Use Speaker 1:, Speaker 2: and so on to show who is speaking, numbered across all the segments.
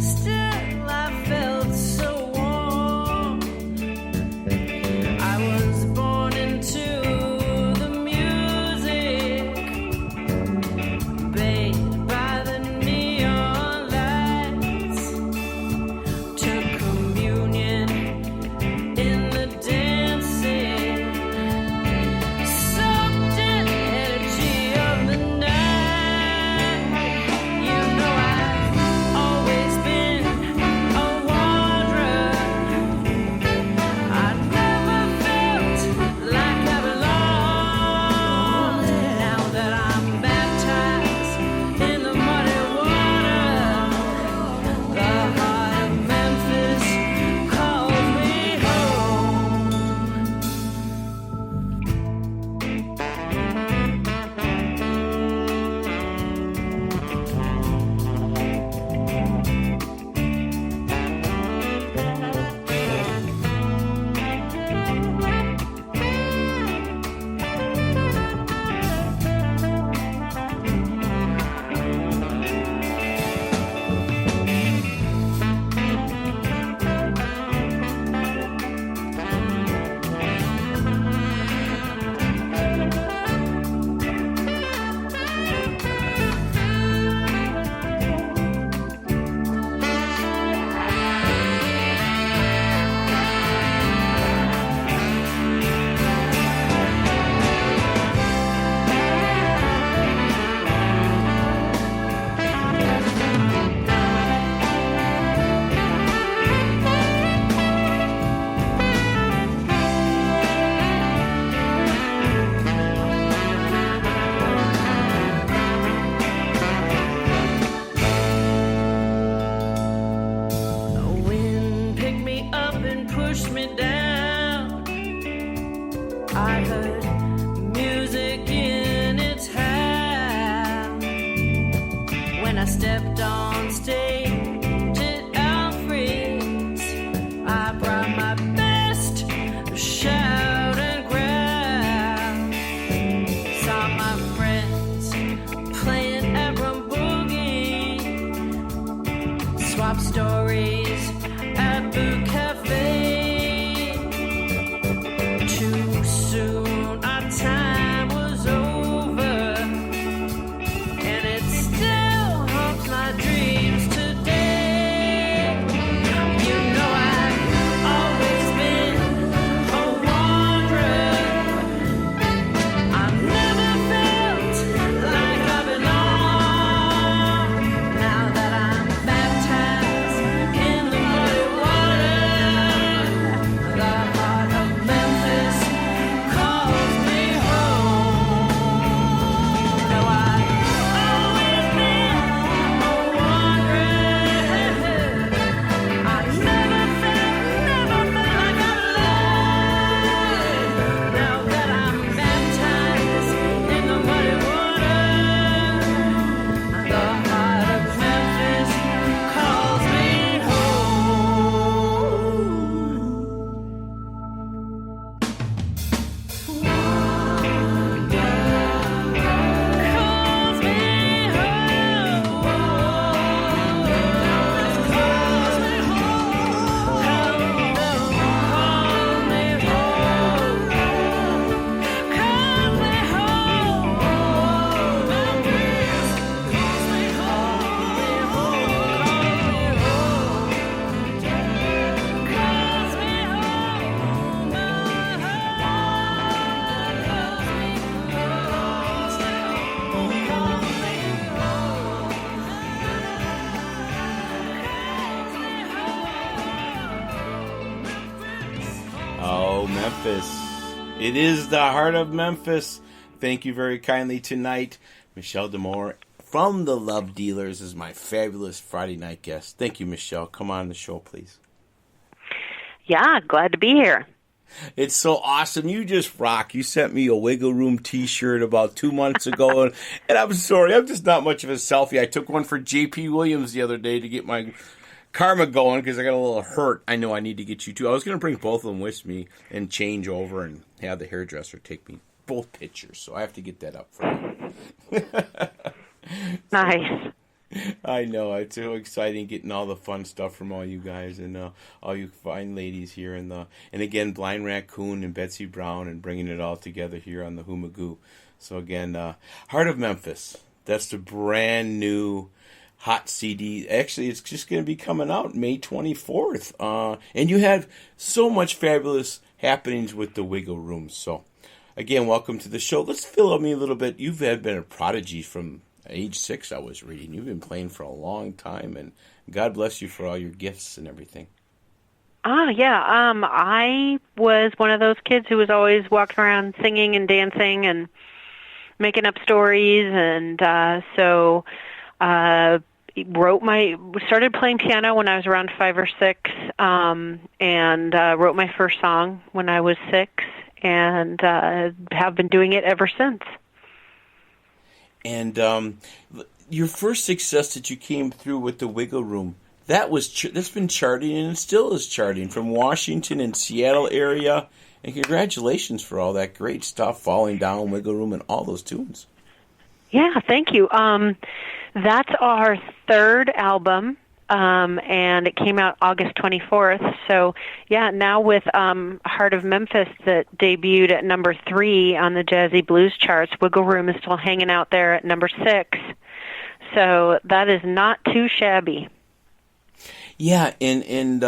Speaker 1: still I felt so warm. I was born into the music, bathed by the neon lights, took communion in the dancing, soaked in energy of the night. You know I've always been a wanderer. I never felt like I belonged. Now that I'm baptized in the muddy water, the heart of Memphis calls me home. The wind picked me up and pushed me down. I heard music in its house. When I stepped on stage at Alfred's, I brought my best shout and growl. Saw my friends playing Abram Boogie, swap stories at Boo Cafe. Too soon our time was over, and it still haunts my dreams today. You know I've always been a wanderer. I've never felt like I belong. Now that I'm baptized in the muddy water, the heart of Memphis calls me home. Now I've always been a wanderer. I've never felt like I belong. Now that I'm baptized in the muddy water, the heart of Memphis calls me
Speaker 2: Oh, Memphis. It is the heart of Memphis. Thank you very kindly tonight. Michele Amour from the Love Dealers is my fabulous Friday night guest. Thank you, Michele. Come on the show, please.
Speaker 3: Yeah, glad to be here.
Speaker 2: It's so awesome. You just rock. You sent me a Wiggle Room t-shirt about 2 months ago, and I'm sorry, I'm just not much of a selfie. I took one for J.P. Williams the other day to get my karma going because I got a little hurt. I know I need to get you too. I was going to bring both of them with me and change over and have the hairdresser take me both pictures, so I have to get that up for you.
Speaker 3: Nice.
Speaker 2: I know it's so exciting getting all the fun stuff from all you guys and all you fine ladies here, and again Blind Raccoon and Betsy Brown and bringing it all together here on the Hoomagoo. So again, Heart of Memphis. That's the brand new hot CD. Actually, it's just going to be coming out May 24th. And you have so much fabulous happenings with the Wiggle Room. So again, welcome to the show. Let's fill me a little bit. You've been a prodigy from age 6, I was reading. You've been playing for a long time, and God bless you for all your gifts and everything.
Speaker 3: Yeah. I was one of those kids who was always walking around singing and dancing and making up stories, and so started playing piano when I was around 5 or 6, and wrote my first song when I was 6, and have been doing it ever since.
Speaker 2: And your first success that you came through with the Wiggle Room, that's been charting, and it still is charting from Washington and Seattle area. And congratulations for all that great stuff, Falling Down, Wiggle Room, and all those tunes.
Speaker 3: Yeah, thank you. That's our 3rd album, and it came out August 24th. So, yeah, now with Heart of Memphis that debuted at number 3 on the Jazzy Blues charts, Wiggle Room is still hanging out there at number 6. So that is not too shabby.
Speaker 2: Yeah, and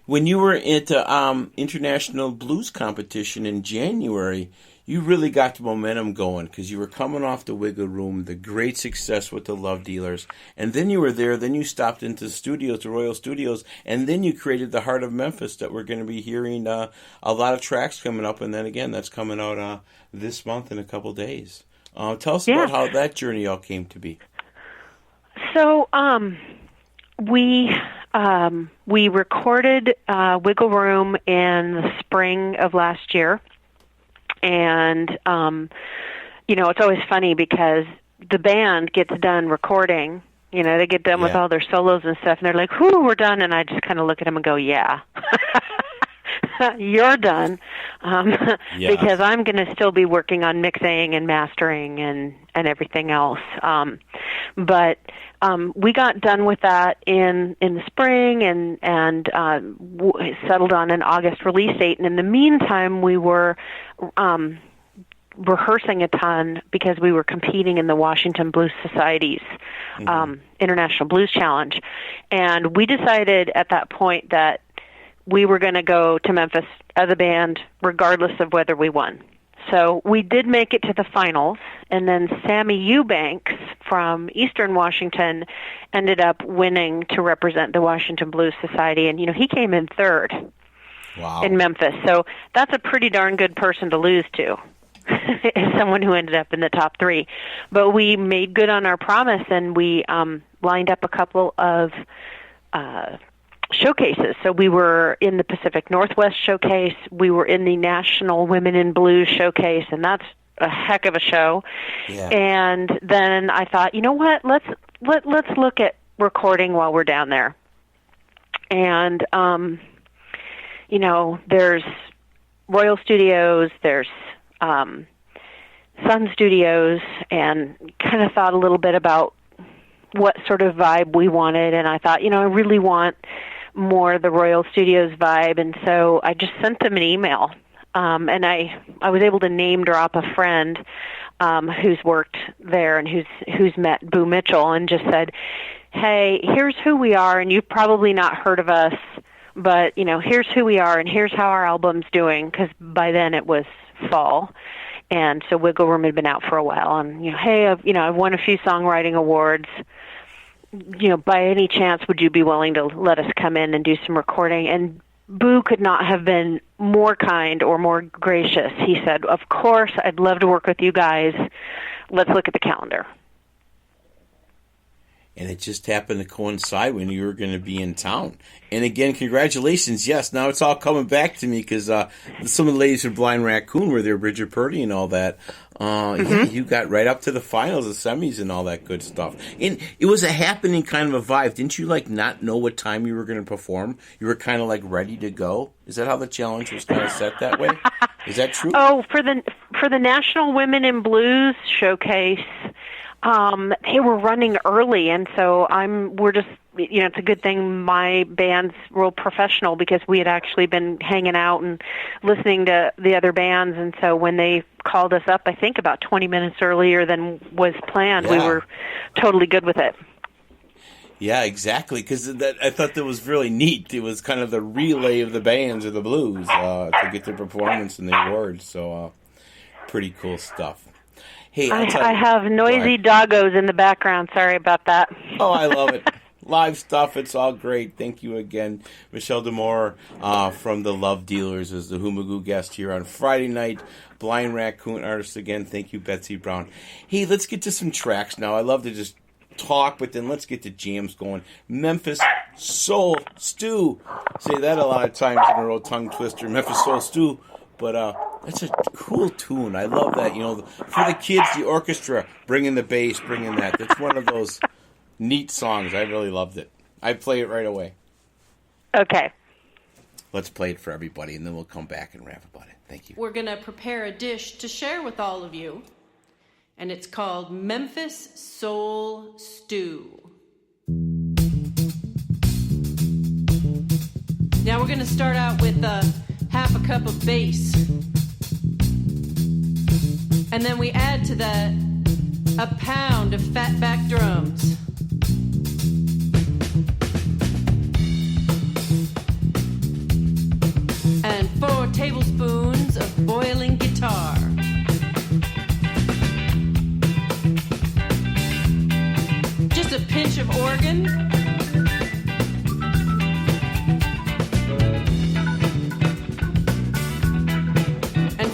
Speaker 2: when you were at the International Blues Competition in January, you really got the momentum going because you were coming off the Wiggle Room, the great success with the Love Dealers, and then you were there, then you stopped into the studios, the Royal Studios, and then you created the Heart of Memphis that we're going to be hearing a lot of tracks coming up, and then again, that's coming out this month in a couple days. Tell us about how that journey all came to be.
Speaker 3: So, we recorded Wiggle Room in the spring of last year, and it's always funny because the band gets done recording. They get done with all their solos and stuff, and they're like, "Whew, we're done." And I just kind of look at them and go, "Yeah, you're done," because I'm going to still be working on mixing and mastering and everything else. But we got done with that in the spring and settled on an August release date. And in the meantime, we were rehearsing a ton because we were competing in the Washington Blues Society's International Blues Challenge. And we decided at that point that we were going to go to Memphis as a band regardless of whether we won. So we did make it to the finals, and then Sammy Eubanks from Eastern Washington ended up winning to represent the Washington Blues Society, and he came in 3rd in Memphis. So that's a pretty darn good person to lose to, is someone who ended up in the top 3. But we made good on our promise, and we lined up a couple of showcases. So we were in the Pacific Northwest showcase, we were in the National Women in Blues showcase, and that's a heck of a show. Yeah. And then I thought, you know what, let's look at recording while we're down there. And there's Royal Studios, there's Sun Studios, and kind of thought a little bit about what sort of vibe we wanted, and I thought, I really want more the Royal Studios vibe, and so I just sent them an email, and I was able to name drop a friend who's worked there and who's met Boo Mitchell, and just said, hey, here's who we are, and you've probably not heard of us, but here's who we are, and here's how our album's doing, because by then it was fall. And so Wiggle Room had been out for a while, and hey, I've won a few songwriting awards. By any chance, would you be willing to let us come in and do some recording? And Boo could not have been more kind or more gracious. He said, "Of course, I'd love to work with you guys. Let's look at the calendar."
Speaker 2: And it just happened to coincide when you were going to be in town. And again, congratulations. Yes, now it's all coming back to me because some of the ladies from Blind Raccoon were there, Bridget Purdy and all that. Yeah, you got right up to the finals, the semis, and all that good stuff. And it was a happening kind of a vibe. Didn't you not know what time you were going to perform? You were kind of ready to go. Is that how the challenge was kind of set that way? Is that true?
Speaker 3: Oh, for the National Women in Blues showcase, They were running early, and so we're just, it's a good thing my band's real professional, because we had actually been hanging out and listening to the other bands, and so when they called us up, I think about 20 minutes earlier than was planned, we were totally good with it.
Speaker 2: Yeah, exactly, because I thought that was really neat. It was kind of the relay of the bands or the blues to get their performance and the awards, so pretty cool stuff. Hey,
Speaker 3: I have noisy doggos in the background. Sorry about that.
Speaker 2: Oh, I love it. Live stuff, it's all great. Thank you again. Michele Amour from the Love Dealers is the Hoomagoo guest here on Friday night. Blind Raccoon artist again. Thank you, Betsy Brown. Hey, let's get to some tracks now. I love to just talk, but then let's get the jams going. Memphis Soul Stew. Say that a lot of times in a real tongue twister. Memphis Soul Stew. But that's a cool tune. I love that. For the kids, the orchestra, bringing the bass, bringing that. That's one of those neat songs. I really loved it. I'd play it right away.
Speaker 3: Okay.
Speaker 2: Let's play it for everybody, and then we'll come back and rap about it. Thank you.
Speaker 4: We're going to prepare a dish to share with all of you, and it's called Memphis Soul Stew. Now we're going to start out with half a cup of bass. And then we add to that a pound of fatback drums. And 4 tablespoons of boiling guitar. Just a pinch of organ.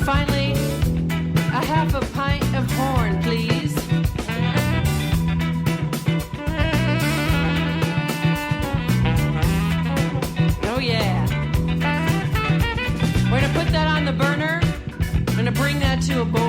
Speaker 4: Finally, a half a pint of horn, please. Oh, yeah. We're going to put that on the burner. We're going to bring that to a boil.